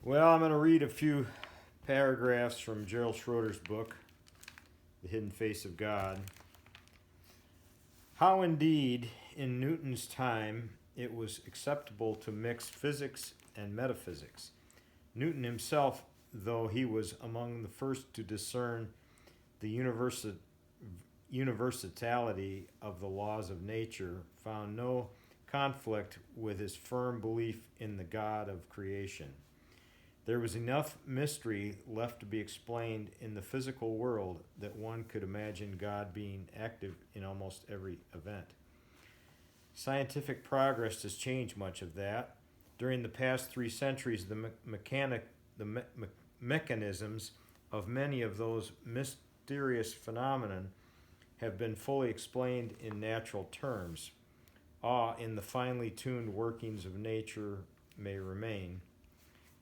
Well, I'm going to read a few paragraphs from Gerald Schroeder's book, The Hidden Face of God. How indeed, in Newton's time, it was acceptable to mix physics and metaphysics. Newton himself, though he was among the first to discern the universality of the laws of nature, found no conflict with his firm belief in the God of creation. There was enough mystery left to be explained in the physical world that one could imagine God being active in almost every event. Scientific progress has changed much of that. During the past 3 centuries, the mechanisms of many of those mysterious phenomena have been fully explained in natural terms. Awe in the finely tuned workings of nature may remain.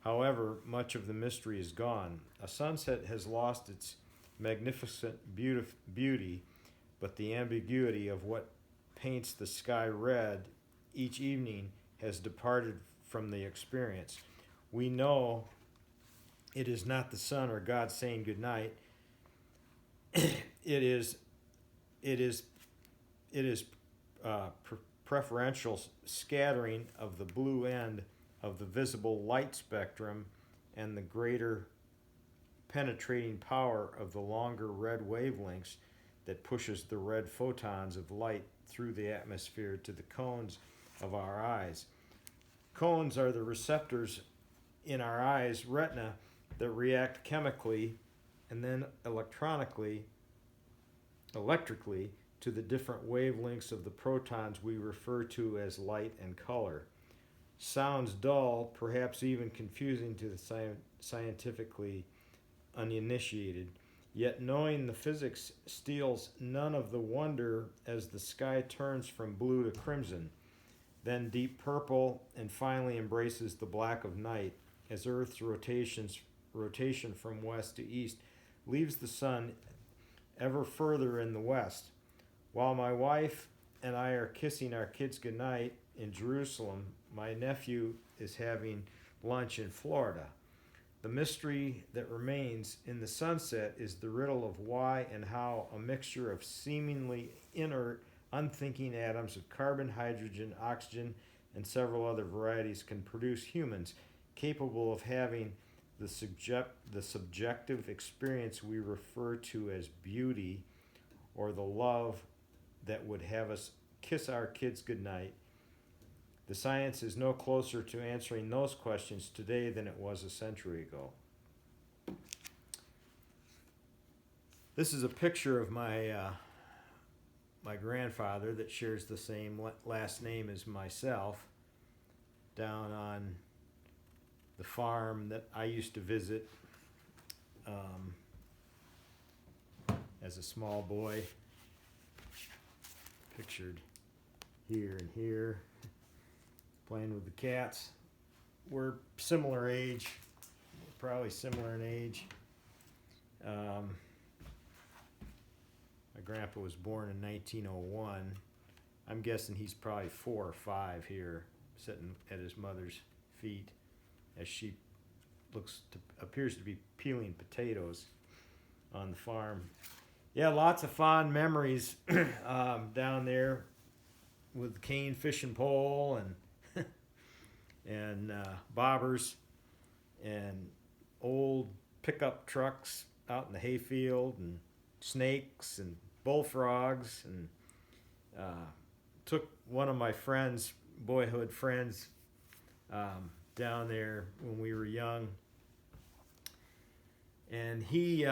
However, much of the mystery is gone. A sunset has lost its magnificent beauty, but the ambiguity of what paints the sky red each evening has departed from the experience. We know it is not the sun or God saying good night. It is preferential scattering of the blue end of the visible light spectrum and the greater penetrating power of the longer red wavelengths that pushes the red photons of light through the atmosphere to the cones of our eyes. Cones are the receptors in our eyes' retina that react chemically and then electrically to the different wavelengths of the protons we refer to as light and color. Sounds dull, perhaps even confusing to the scientifically uninitiated, yet knowing the physics steals none of the wonder as the sky turns from blue to crimson, then deep purple, and finally embraces the black of night as Earth's rotation from west to east leaves the sun ever further in the west. While my wife and I are kissing our kids goodnight in Jerusalem, my nephew is having lunch in Florida. The mystery that remains in the sunset is the riddle of why and how a mixture of seemingly inert, unthinking atoms of carbon, hydrogen, oxygen, and several other varieties can produce humans capable of having the subjective experience we refer to as beauty, or the love that would have us kiss our kids goodnight. The science is no closer to answering those questions today than it was a century ago. This is a picture of my grandfather that shares the same last name as myself, down on the farm that I used to visit as a small boy. Pictured here and here, playing with the cats. We're similar age, probably similar in age. My grandpa was born in 1901. I'm guessing he's probably 4 or 5 here, sitting at his mother's feet as she appears to be peeling potatoes on the farm. Yeah, lots of fond memories down there with cane fishing pole and bobbers and old pickup trucks out in the hayfield, and snakes and bullfrogs, and took one of my friends, boyhood friends, down there when we were young, and he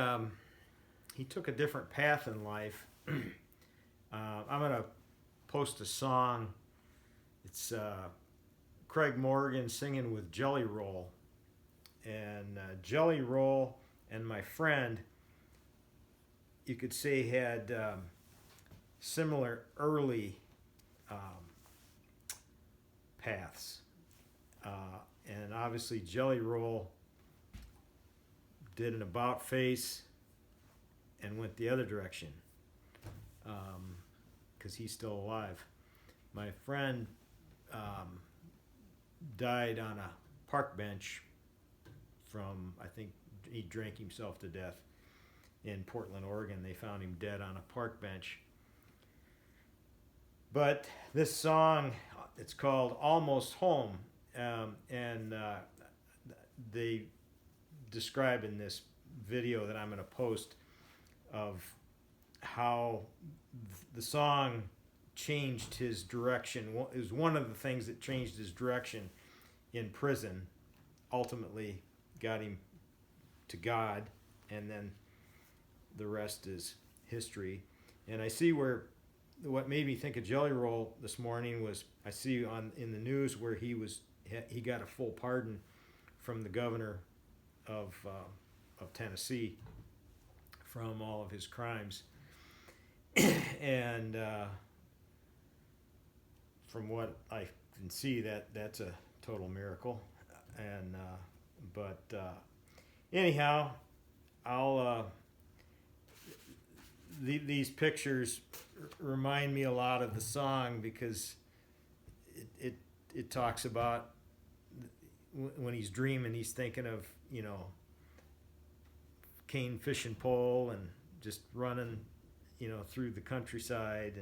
took a different path in life. I'm gonna post a song. It's Craig Morgan singing with Jelly Roll, and Jelly Roll and my friend, you could say, had similar early paths, and obviously Jelly Roll did an about face and went the other direction, because he's still alive. My friend died on a park bench from, I think he drank himself to death in Portland, Oregon. They found him dead on a park bench. But this song, it's called Almost Home, and they describe in this video that I'm going to post of how the song changed his direction. It was one of the things that changed his direction in prison, ultimately got him to God, and then the rest is history. And I see where what made me think of Jelly Roll this morning was I see in the news where he got a full pardon from the governor of Tennessee from all of his crimes, and from what I can see, that's a total miracle. And but anyhow, I'll these pictures remind me a lot of the song, because it talks about when he's dreaming, he's thinking of, you know, cane fishing pole and just running, you know, through the countryside,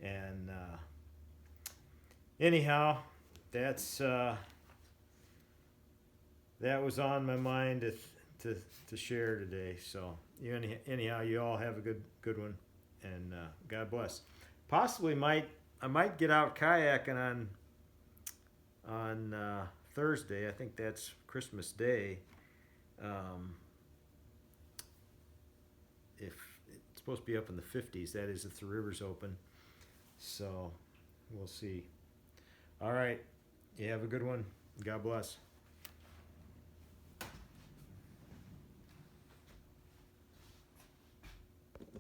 and anyhow, that's that was on my mind to share today. So anyhow, you all have a good one, and God bless. Possibly I might get out kayaking on Thursday. I think that's Christmas Day. If it's supposed to be up in the 50s, that is if the river's open. So we'll see. All right, you have a good one. God bless.